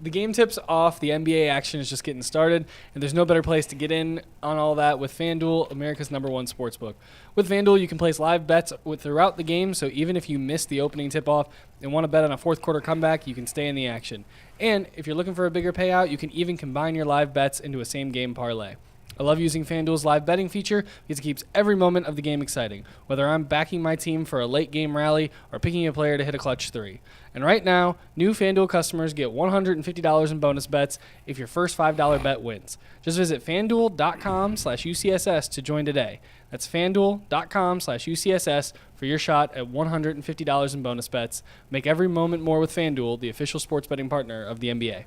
The game tips off. The NBA action is just getting started, and there's no better place to get in on all that with FanDuel, America's #1 sportsbook. With FanDuel, you can place live bets throughout the game, so even if you miss the opening tip-off and want to bet on a fourth quarter comeback, you can stay in the action. And if you're looking for a bigger payout, you can even combine your live bets into a same-game parlay. I love using FanDuel's live betting feature because it keeps every moment of the game exciting, whether I'm backing my team for a late-game rally or picking a player to hit a clutch three. And right now, new FanDuel customers get $150 in bonus bets if your first $5 bet wins. Just visit FanDuel.com/UCSS to join today. That's FanDuel.com/UCSS for your shot at $150 in bonus bets. Make every moment more with FanDuel, the official sports betting partner of the NBA.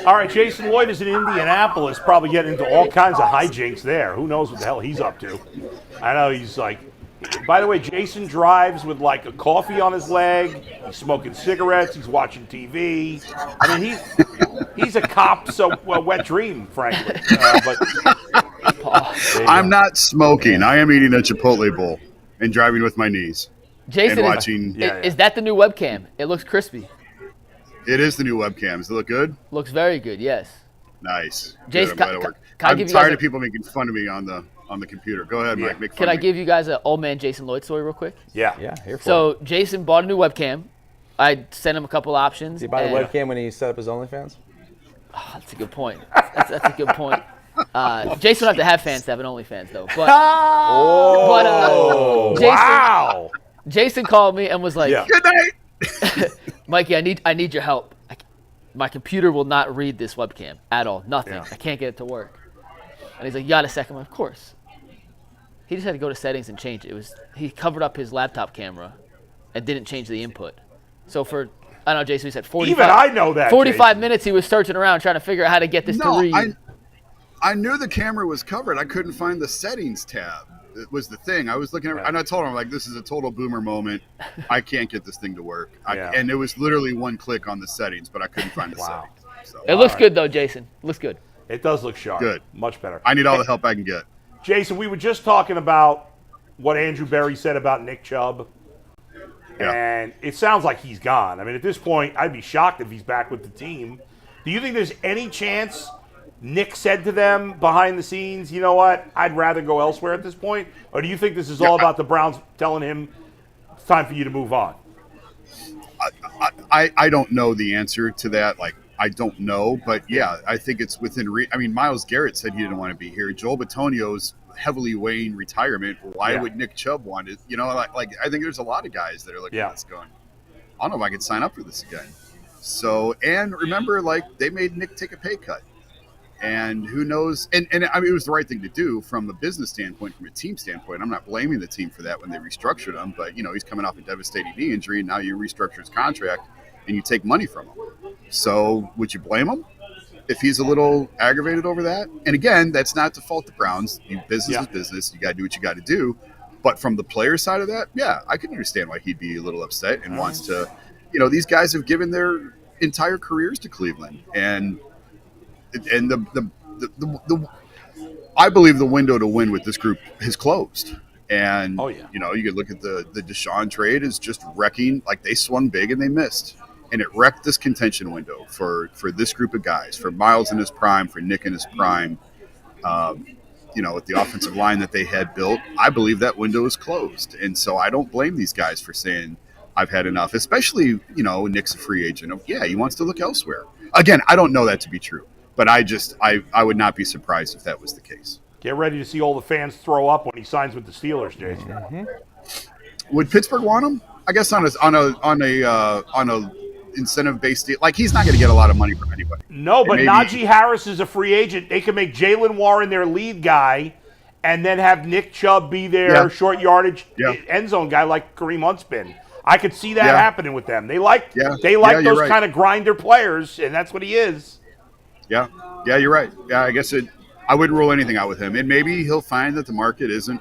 All right, Jason Lloyd is in Indianapolis, probably getting into all kinds of hijinks there. Who knows what the hell he's up to? I know he's like, by the way, Jason drives with like a coffee on his leg. He's smoking cigarettes. He's watching TV. I mean, he's a cop, so a wet dream, frankly. I'm not smoking. I am eating a Chipotle bowl and driving with my knees. Jason, and watching. Is that the new webcam? It looks crispy. It is the new webcam. Does it look good? Looks very good, yes. Nice. Jason, I'm tired of people making fun of me on the computer. Go ahead, Mike. Make fun Can of I me. give you guys an old man Jason Lloyd story real quick? Yeah. Here for So it. Jason bought a new webcam. I sent him a couple options. Did he buy the webcam when he set up his OnlyFans? Oh, that's a good point. That's a good point. Jason would have to have fans to have an OnlyFans, though. But, Jason, wow. Jason called me and was like, Good night. Mikey, I need your help. My computer will not read this webcam at all. Nothing. Yeah. I can't get it to work. And he's like, you got a second? Of course. He just had to go to settings and change it. He covered up his laptop camera and didn't change the input. So for, I don't know, Jason, he said 45. Even I know that. 45 Jason. minutes he was searching around trying to figure out how to get this to read. I knew the camera was covered. I couldn't find the settings tab. It was the thing. I was looking at, and I told him, like, this is a total boomer moment. I can't get this thing to work. And it was literally one click on the settings, but I couldn't find the settings. So. It looks good, though, Jason. It looks good. It does look sharp. Good. Much better. I need all the help I can get. Jason, we were just talking about what Andrew Berry said about Nick Chubb. Yeah. And it sounds like he's gone. I mean, at this point, I'd be shocked if he's back with the team. Do you think there's any chance Nick said to them behind the scenes, you know what, I'd rather go elsewhere at this point? Or do you think this is all about the Browns telling him it's time for you to move on? I don't know the answer to that. Like, I don't know. But, yeah, I think it's within I mean, Myles Garrett said he didn't want to be here. Joel Bitonio's heavily weighing retirement. Why would Nick Chubb want it? You know, like I think there's a lot of guys that are looking at this going, I don't know if I could sign up for this again. So, and remember, like, they made Nick take a pay cut. And who knows? And I mean, it was the right thing to do from a business standpoint, from a team standpoint. I'm not blaming the team for that when they restructured him. But, you know, he's coming off a devastating knee injury, and now you restructure his contract and you take money from him. So would you blame him if he's a little aggravated over that? And again, that's not to fault the Browns. Business is business. You got to do what you got to do. But from the player side of that, yeah, I can understand why he'd be a little upset and wants to, you know, these guys have given their entire careers to Cleveland. And I believe the window to win with this group has closed. And, you know, you could look at the Deshaun trade as just wrecking, like they swung big and they missed. And it wrecked this contention window for this group of guys, for Myles in his prime, for Nick in his prime. You know, with the offensive line that they had built, I believe that window is closed. And so I don't blame these guys for saying, I've had enough, especially, you know, Nick's a free agent. Yeah, he wants to look elsewhere. Again, I don't know that to be true. But I would not be surprised if that was the case. Get ready to see all the fans throw up when he signs with the Steelers, Jason. Mm-hmm. Would Pittsburgh want him? I guess on a incentive-based deal. Like, he's not going to get a lot of money from anybody. No, but Najee Harris is a free agent. They can make Jalen Warren their lead guy, and then have Nick Chubb be their short yardage end zone guy like Kareem Hunt's been. I could see that happening with them. They like those kind of grinder players, and that's what he is. Yeah, you're right. Yeah, I guess I wouldn't rule anything out with him. And maybe he'll find that the market isn't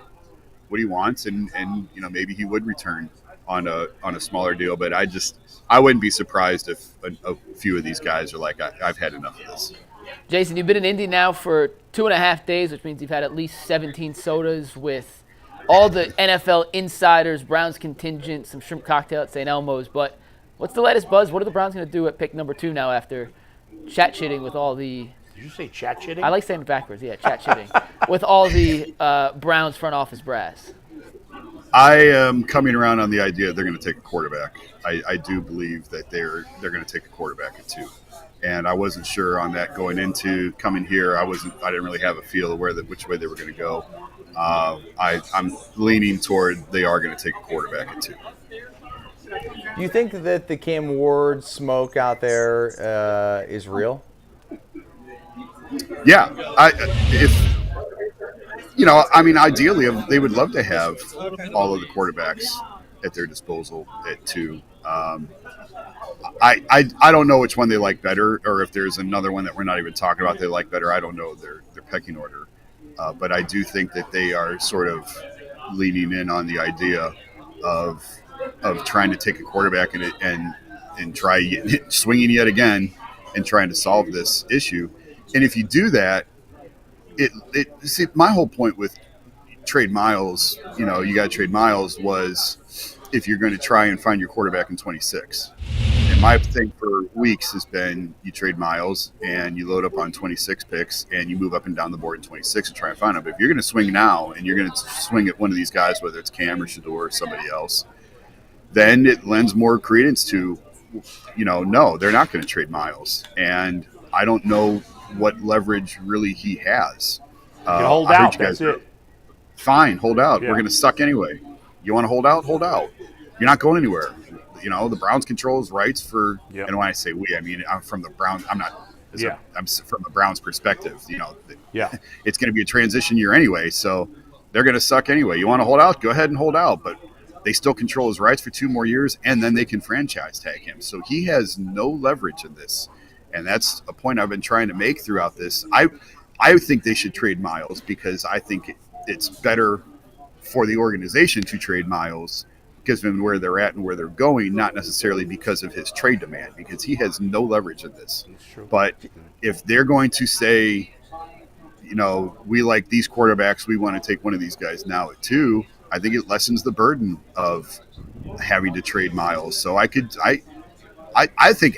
what he wants, and you know, maybe he would return on a smaller deal. But I wouldn't be surprised if a few of these guys are like, I've had enough of this. Jason, you've been in Indy now for 2.5 days, which means you've had at least 17 sodas with all the NFL insiders, Browns contingent, some shrimp cocktail at St. Elmo's. But What's the latest buzz? What are the Browns going to do at pick number 2 now after chat-shitting with all the Did you say chat shitting? I like saying it backwards. Yeah, chat-shitting with all the Browns front office brass. I am coming around on the idea they're going to take a quarterback. I do believe that they're going to take a quarterback at 2. And I wasn't sure on that going into coming here. I didn't really have a feel of which way they were going to go. I'm leaning toward they are going to take a quarterback at 2. Do you think that the Cam Ward smoke out there is real? Yeah, ideally they would love to have all of the quarterbacks at their disposal at 2. I don't know which one they like better, or if there's another one that we're not even talking about they like better. I don't know their pecking order, but I do think that they are sort of leaning in on the idea of trying to take a quarterback and try swinging yet again and trying to solve this issue. And if you do that, see, my whole point with trade Myles, you got to trade Myles was if you're going to try and find your quarterback in 26. And my thing for weeks has been you trade Myles and you load up on 26 picks and you move up and down the board in 26 and try and find them. But if you're going to swing now and you're going to swing at one of these guys, whether it's Cam or Shador or somebody else, then it lends more credence to, no, they're not going to trade Myles. And I don't know what leverage really he has. Hold out. That's it. Fine, hold out. Yeah. We're going to suck anyway. You want to hold out? Hold out. You're not going anywhere. The Browns control his rights for. Yep. And when I say we, I mean I'm from the Browns. I'm not. I'm from the Browns' perspective. It's going to be a transition year anyway, so they're going to suck anyway. You want to hold out? Go ahead and hold out, but they still control his rights for 2 more years, and then they can franchise tag him. So he has no leverage in this. And that's a point I've been trying to make throughout this. I think they should trade Myles because I think it's better for the organization to trade Myles because of where they're at and where they're going, not necessarily because of his trade demand, because he has no leverage in this. But if they're going to say, we like these quarterbacks, we want to take one of these guys now at 2, I think it lessens the burden of having to trade Myles. So I think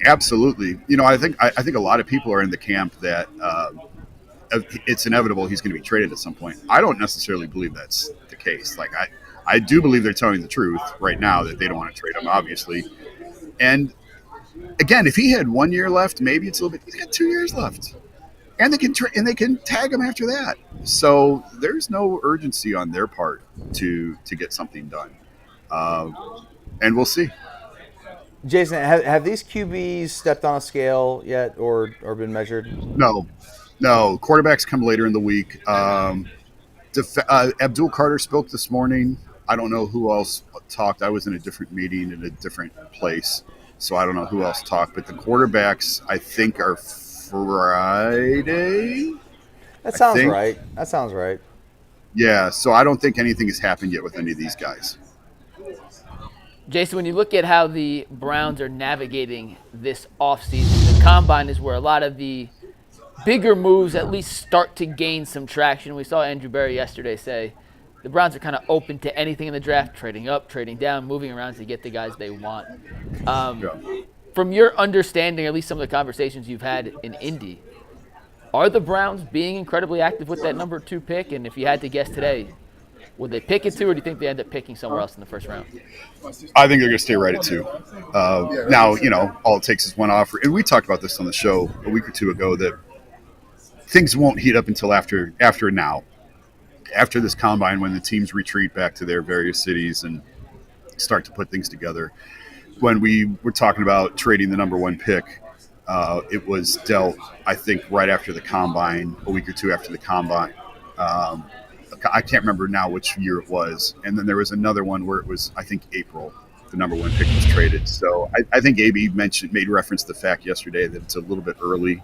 absolutely. I think a lot of people are in the camp that it's inevitable he's going to be traded at some point. I don't necessarily believe that's the case. Like I do believe they're telling the truth right now that they don't want to trade him, obviously. And again, if he had 1 year left, maybe it's a little bit. He's got 2 years left, and they can tag him after that. So there's no urgency on their part to get something done, and we'll see. Jason, have these QBs stepped on a scale yet or been measured? No. Quarterbacks come later in the week. Abdul Carter spoke this morning. I don't know who else talked. I was in a different meeting in a different place, so I don't know who else talked. But the quarterbacks, I think, are Friday. That sounds right. Yeah, so I don't think anything has happened yet with any of these guys. Jason, when you look at how the Browns are navigating this offseason, the Combine is where a lot of the bigger moves at least start to gain some traction. We saw Andrew Berry yesterday say the Browns are kind of open to anything in the draft, trading up, trading down, moving around to get the guys they want. From your understanding, at least some of the conversations you've had in Indy, are the Browns being incredibly active with that number 2 pick? And if you had to guess today, would they pick it 2, or do you think they end up picking somewhere else in the first round? I think they're going to stay right at 2. Now, all it takes is one offer. And we talked about this on the show a week or 2 ago that things won't heat up until after now. After this Combine, when the teams retreat back to their various cities and start to put things together. When we were talking about trading the number 1 pick, it was dealt, I think, right after the Combine, a week or 2 after the Combine. I can't remember now which year it was. And then there was another one where it was, I think, April. The number 1 pick was traded. So I think AB made reference to the fact yesterday that it's a little bit early.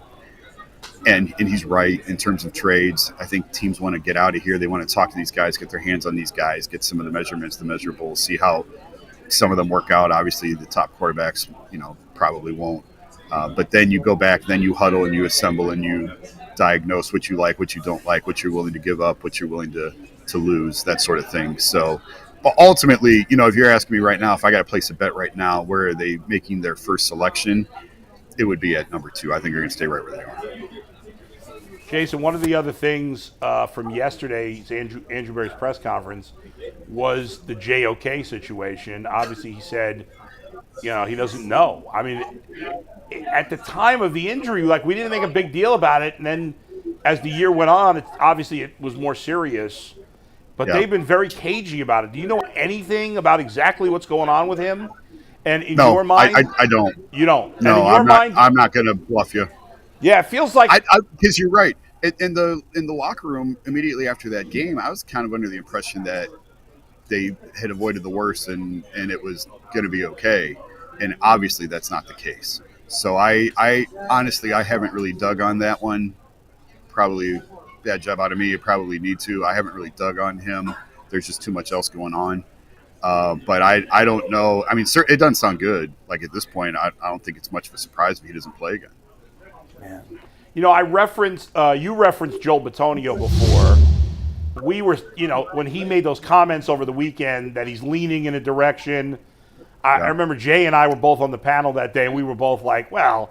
And he's right in terms of trades. I think teams want to get out of here. They want to talk to these guys, get their hands on these guys, get some of the measurements, the measurables, see how some of them work out. Obviously, the top quarterbacks, probably won't. But then you go back, then you huddle and you assemble and you diagnose what you like, what you don't like, what you're willing to give up, what you're willing to lose, that sort of thing. So ultimately, if you're asking me right now, if I got to place a bet right now, where are they making their first selection? It would be at number 2. I think they're going to stay right where they are. Jason, one of the other things from yesterday's Andrew Berry's press conference was the JOK situation. Obviously, he said, he doesn't know. I mean, at the time of the injury, we didn't make a big deal about it, and then as the year went on, it was more serious. But they've been very cagey about it. Do you know anything about exactly what's going on with him? And in your mind, I don't. You don't. No, I'm not going to bluff you. Yeah, it feels like because you're right. In the locker room immediately after that game, I was kind of under the impression that they had avoided the worst and it was going to be okay. And obviously that's not the case. So I honestly, I haven't really dug on that one. Probably bad job out of me. You probably need to. I haven't really dug on him. There's just too much else going on. But I don't know. I mean, it doesn't sound good. Like at this point, I don't think it's much of a surprise if he doesn't play again. Man. I referenced you referenced Joel Bitonio before. We were, when he made those comments over the weekend that he's leaning in a direction. I remember Jay and I were both on the panel that day, and we were both like, well,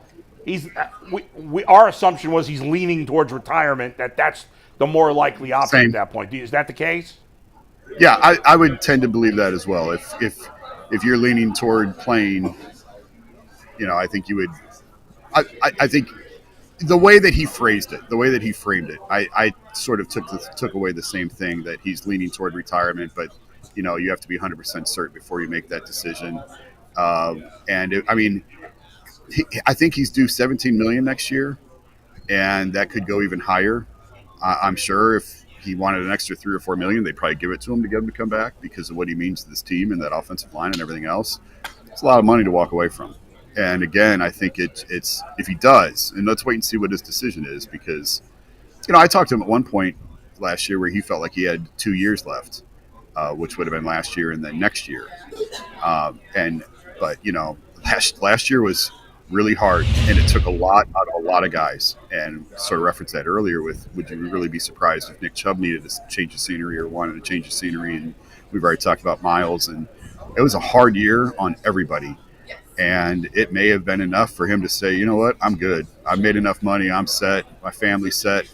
our assumption was he's leaning towards retirement, that's the more likely option at that point. Is that the case? Yeah, I would tend to believe that as well. If you're leaning toward playing, I think you would. I think the way that he phrased it, the way that he framed it, I sort of took away the same thing, that he's leaning toward retirement, but you have to be 100% certain before you make that decision. I think he's due $17 million next year, and that could go even higher. I'm sure if he wanted an extra $3 or $4 million, they'd probably give it to him to get him to come back because of what he means to this team and that offensive line and everything else. It's a lot of money to walk away from. And again, I think it's if he does, and let's wait and see what his decision is, because I talked to him at one point last year where he felt like he had 2 years left, which would have been last year and then next year. But last year was really hard, and it took a lot out of a lot of guys. And sort of referenced that earlier with, would you really be surprised if Nick Chubb needed to change the scenery or wanted to change the scenery? And we've already talked about Myles, and it was a hard year on everybody. And it may have been enough for him to say, you know what, I'm good. I've made enough money. I'm set. My family's set.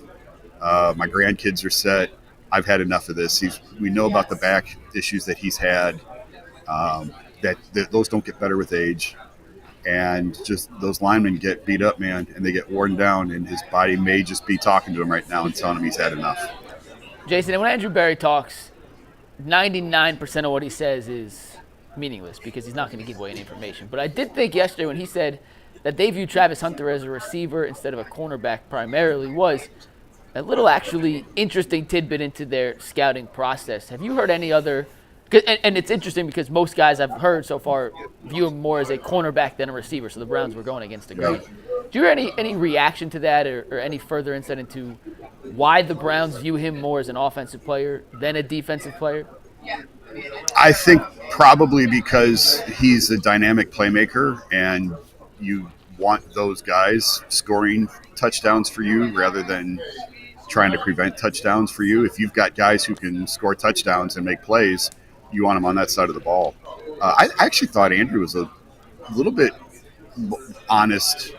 My grandkids are set. I've had enough of this. We know about the back issues that he's had, that those don't get better with age. And just those linemen get beat up, man, and they get worn down, and his body may just be talking to him right now and telling him he's had enough. Jason, when Andrew Berry talks, 99% of what he says is meaningless because he's not going to give away any information. But I did think yesterday when he said that they view Travis Hunter as a receiver instead of a cornerback primarily was a little actually interesting tidbit into their scouting process. Have you heard any other – and it's interesting because most guys I've heard so far view him more as a cornerback than a receiver, so the Browns were going against the grain. Do you hear any reaction to that or any further insight into why the Browns view him more as an offensive player than a defensive player? I think probably because he's a dynamic playmaker, and you want those guys scoring touchdowns for you rather than trying to prevent touchdowns for you. If you've got guys who can score touchdowns and make plays, you want them on that side of the ball. I actually thought Andrew was a little bit honest.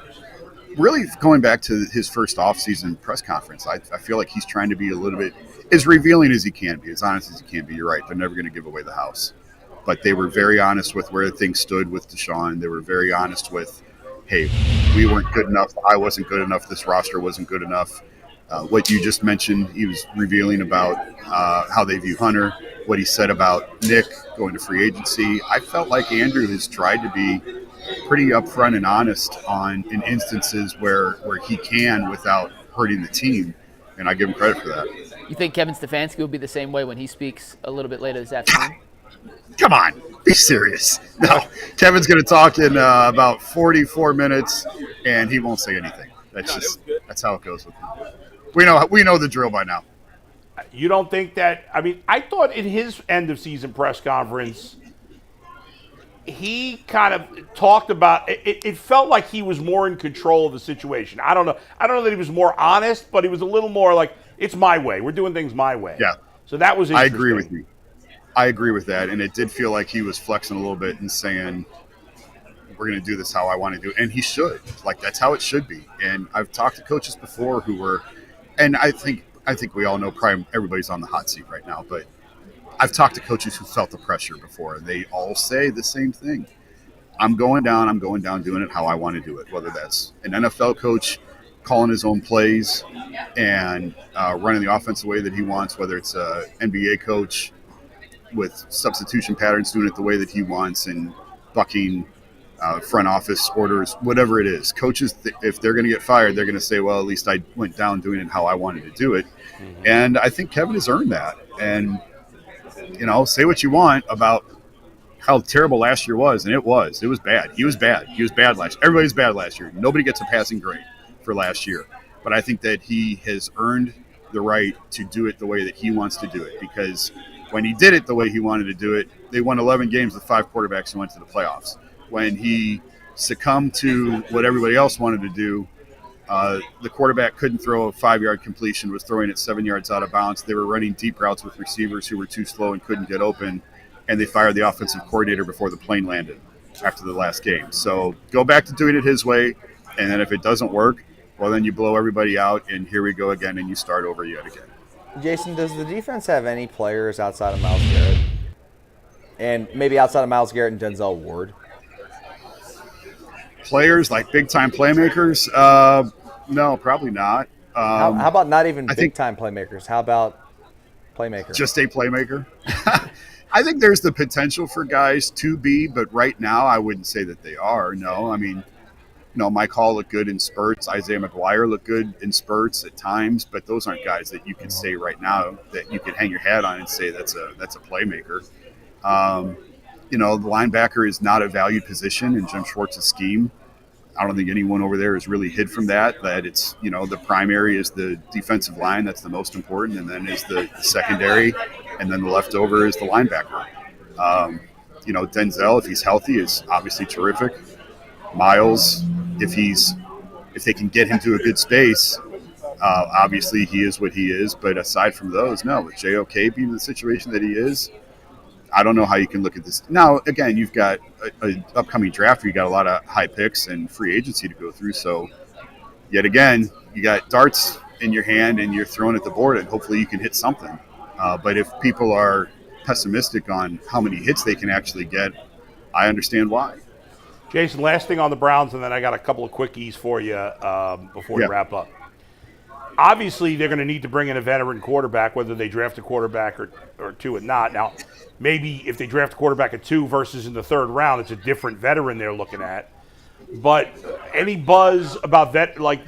Really, going back to his first offseason press conference, I feel like he's trying to be a little bit as revealing as he can be, as honest as he can be. You're right. They're never going to give away the house. But they were very honest with where things stood with Deshaun. They were very honest with, hey, we weren't good enough. I wasn't good enough. This roster wasn't good enough. What you just mentioned, he was revealing about how they view Hunter, what he said about Nick going to free agency. I felt like Andrew has tried to be pretty upfront and honest in instances where he can without hurting the team, and I give him credit for that. You think Kevin Stefanski will be the same way when he speaks a little bit later this afternoon? Come on, be serious. No, Kevin's going to talk in about 44 minutes, and he won't say anything. That's how it goes with him. We know the drill by now. You don't think that? I mean, I thought in his end of season press conference, he kind of talked about it. It felt like he was more in control of the situation. I don't know that he was more honest, but he was a little more like, it's my way. We're doing things my way. Yeah. So that was I interesting. agree with you. I agree with that, and it did feel like he was flexing a little bit and saying, we're going to do this how I want to do it. And he should. Like, that's how it should be. And I've talked to coaches before who were, and I think we all know probably everybody's on the hot seat right now, but I've talked to coaches who felt the pressure before. They all say the same thing. I'm going down doing it how I want to do it, whether that's an NFL coach calling his own plays and running the offense the way that he wants, whether it's an NBA coach with substitution patterns doing it the way that he wants and bucking front office orders, whatever it is. Coaches, if they're going to get fired, they're going to say, well, at least I went down doing it how I wanted to do it. Mm-hmm. And I think Kevin has earned that. And, say what you want about how terrible last year was, and it was bad. He was bad last year. Everybody's bad last year. Nobody gets a passing grade for last year. But I think that he has earned the right to do it the way that he wants to do it, because when he did it the way he wanted to do it, they won 11 games with 5 quarterbacks and went to the playoffs. When he succumbed to what everybody else wanted to do, the quarterback couldn't throw a 5-yard completion, was throwing it 7 yards out of bounds. They were running deep routes with receivers who were too slow and couldn't get open, and they fired the offensive coordinator before the plane landed after the last game. So go back to doing it his way, and then if it doesn't work, well, then you blow everybody out, and here we go again, and you start over yet again. Jason, does the defense have any players outside of Myles Garrett? And maybe outside of Myles Garrett and Denzel Ward? Players like big-time playmakers? No, probably not. How about not even big-time playmakers? How about playmaker? Just a playmaker? I think there's the potential for guys to be, but right now I wouldn't say that they are. No, I mean, Mike Hall looked good in spurts. Isaiah McGuire looked good in spurts at times, but those aren't guys that you can say right now that you can hang your hat on and say that's a playmaker. The linebacker is not a valued position in Jim Schwartz's scheme. I don't think anyone over there has really hid from that it's, the primary is the defensive line. That's the most important. And then is the secondary. And then the leftover is the linebacker. Denzel, if he's healthy, is obviously terrific. Myles, if they can get him to a good space, obviously he is what he is. But aside from those, no, with JOK being in the situation that he is, I don't know how you can look at this. Now, again, you've got an upcoming draft where you got a lot of high picks and free agency to go through. So, yet again, you got darts in your hand and you're throwing at the board, and hopefully you can hit something. But if people are pessimistic on how many hits they can actually get, I understand why. Jason, last thing on the Browns, and then I got a couple of quickies for you before we wrap up. Obviously, they're going to need to bring in a veteran quarterback, whether they draft a quarterback or two or not. Now, maybe if they draft a quarterback at 2 versus in the 3rd round, it's a different veteran they're looking at. But any buzz about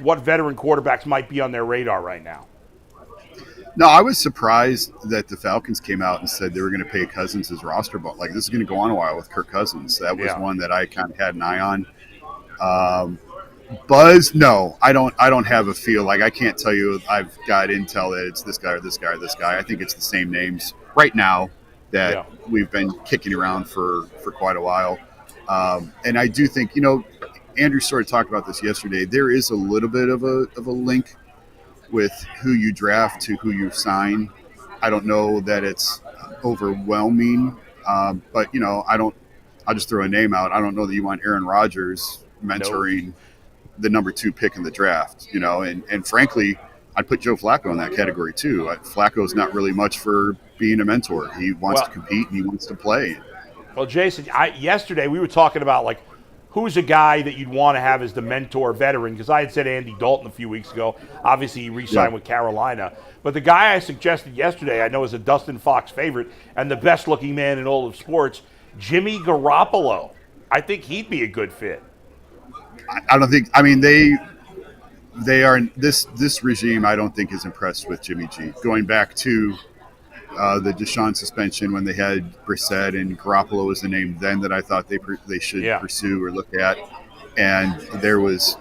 what veteran quarterbacks might be on their radar right now? No, I was surprised that the Falcons came out and said they were going to pay Cousins his roster bump. Like, this is going to go on a while with Kirk Cousins. That was one that I kind of had an eye on. Buzz, no, I don't have a feel. Like, I can't tell you I've got intel that it's this guy or this guy or this guy. I think it's the same names right now that we've been kicking around for quite a while. And I do think, Andrew sort of talked about this yesterday. There is a little bit of a link with who you draft to who you sign. I don't know that it's overwhelming, but I'll just throw a name out. I don't know that you want Aaron Rodgers mentoring the number 2 pick in the draft, and frankly, I'd put Joe Flacco in that category too. Flacco's not really much for being a mentor. He wants to compete and he wants to play. Well, Jason, yesterday we were talking about who's a guy that you'd want to have as the mentor veteran, because I had said Andy Dalton a few weeks ago. Obviously, he re-signed with Carolina. But the guy I suggested yesterday I know is a Dustin Fox favorite and the best-looking man in all of sports, Jimmy Garoppolo. I think he'd be a good fit. I don't think – I mean, they are – this regime I don't think is impressed with Jimmy G. Going back to the Deshaun suspension when they had Brissett, and Garoppolo was the name then that I thought they should pursue or look at. And there was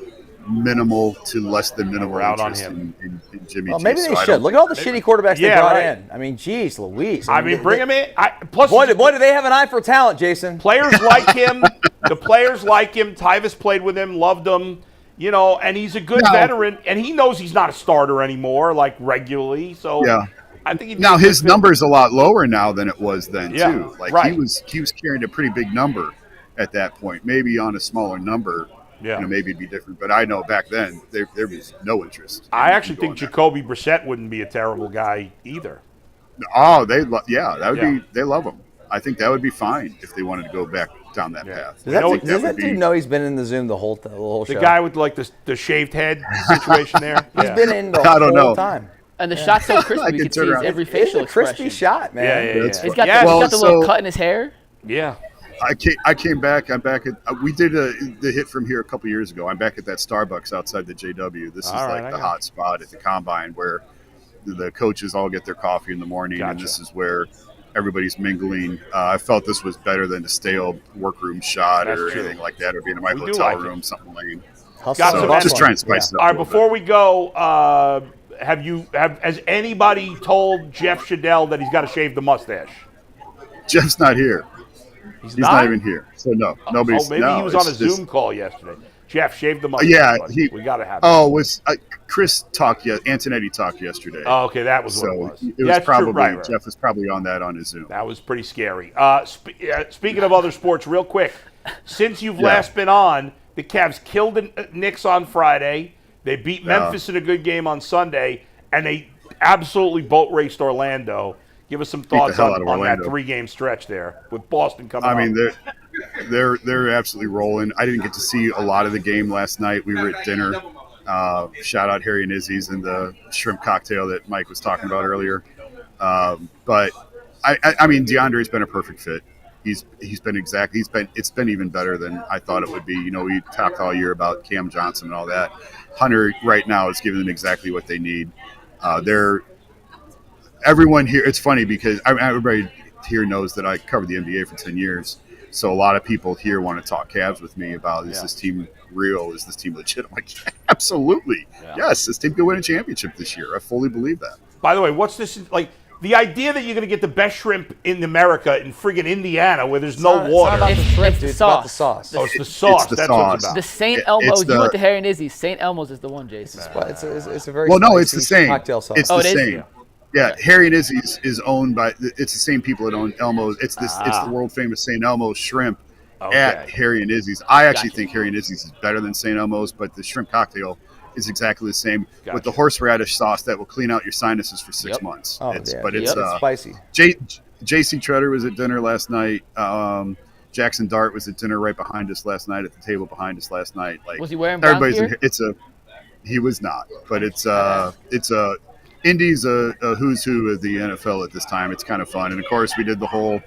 minimal to less than minimal interest in Jimmy G. Well, maybe they should. Look at all the shitty quarterbacks they brought in. I mean, geez Louise. Bring him in. Boy, do they have an eye for talent, Jason. Players like him. The players like him. Tyvus played with him, loved him. And he's a good veteran, and he knows he's not a starter anymore, regularly. So I think Now his number is a lot lower now than it was then Yeah, too. Like right. he was carrying a pretty big number at that point. Maybe on a smaller number, Yeah. maybe it'd be different. But I know back then there was no interest. I in actually think going Jacoby Brissett wouldn't be a terrible guy either. there. Oh, that would Yeah. be. They love him. I think that would be fine if they wanted to go back down that path. Does I think that would dude know he's been in the Zoom the whole show? The guy with like the shaved head situation there. He's been in the I don't whole know. time. And the shot's so I crispy, can you can turn see his around. every It's facial a crispy expression. shot, man. Yeah. He's got, Yeah. he's Well, got the little so- cut in his hair. Yeah. I came back. I'm back at. We did the hit from here a couple years ago. I'm back at that Starbucks outside the JW. This is All right, like I the got hot spot at the combine where the coaches all get their coffee in the morning, and Gotcha. this is where everybody's mingling. I felt this was better than the stale workroom shot That's or true. anything like that, or being in my We do hotel like it. room, something lame. Hustle Got and some bustle. Just trying to spice it up. All right. a little Before bit. we go, has anybody told Jeff Shadell that he's got to shave the mustache? Jeff's not here. He's not even here. So no, nobody's. Maybe no, he was on a it's just- Zoom call yesterday. Jeff, shave the mustache. Yeah, buddy. We got to have. Oh, was Chris talked? Antonetti talked yesterday. Oh, okay, that was so what it was. it was That's true, probably right. Jeff was probably on that on his Zoom. That was pretty scary. Speaking of other sports, real quick, since you've Yeah. last been on, the Cavs killed the Knicks on Friday. They beat Memphis in a good game on Sunday, and they absolutely boat raced Orlando. Give us some thoughts hell out on of that Orlando. 3-game stretch there with Boston coming I up. mean, they're absolutely rolling. I didn't get to see a lot of the game last night. We were at dinner. Shout out Harry and Izzy's and the shrimp cocktail that Mike was talking about earlier. But I mean, DeAndre's been a perfect fit. It's been even better than I thought it would be. We talked all year about Cam Johnson and all that. Hunter right now is giving them exactly what they need. Everyone here. It's funny because everybody here knows that I covered the NBA for 10 years. So a lot of people here want to talk Cavs with me about, is this team real? Is this team legit? I'm like, absolutely. Yeah. Yes, this team could win a championship this year. I fully believe that. By the way, what's this like? The idea that you're going to get the best shrimp in America in friggin' Indiana where there's no It's water. not about the It's- shrimp, it's dude. the It's about the sauce. sauce. Oh, it's the sauce. It's the That's what sauce. it's about. The St. It's Elmo's, the- you went to Harry and Izzy's. St. Elmo's is the one, Jason. It's a very Well, no, it's the spicy same. cocktail sauce. It's Oh, the it is? same. Yeah, Harry and Izzy's is owned by. It's the same people that own Elmo's. It's the world famous St. Elmo's shrimp at Harry and Izzy's. I actually think Harry and Izzy's is better than St. Elmo's, but the shrimp cocktail is exactly the same with the horseradish sauce that will clean out your sinuses for 6 months. Oh, It's it's spicy. JC Treader was at dinner last night. Jackson Dart was at dinner right behind us last night at the table behind us last night. Like, Was he wearing brown everybody's gear? he was not, but it's Indy's a who's who of the NFL at this time. It's kind of fun, and of course we did the whole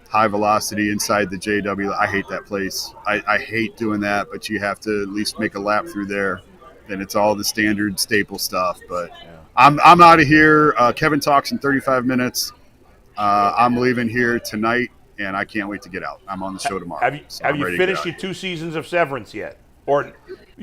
high velocity inside the JW. I hate that place. I hate doing that, but you have to at least make a lap through there. And it's all the standard staple stuff. But I'm out of here. Kevin talks in 35 minutes. I'm leaving here tonight, and I can't wait to get out. I'm on the show tomorrow. Have you, so have I'm you ready to finished get your 2 seasons of Severance yet? Or,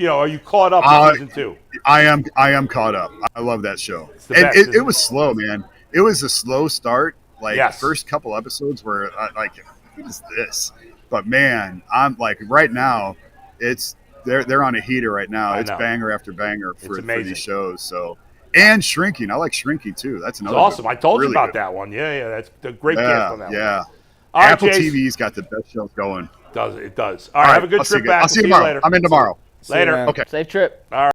are you caught up in season 2? I am caught up. I love that show. the And best, it isn't was slow, man. It was a slow start. Like Yes. the first couple episodes were like, what is this? But man, I'm like right now, they're on a heater right now. I It's know. banger after banger for amazing. these shows. So, and Shrinking. I like Shrinking too. That's It's another awesome. good I one. told you Really about good. that one. Yeah, that's a great Yeah, cast on that one. yeah. All right, Apple Jace. TV's got the best shows going. It does. All right, have a good I'll see trip you. back. I'll see you We'll tomorrow. later. I'm in tomorrow. Later. man. Okay. Safe trip. All right.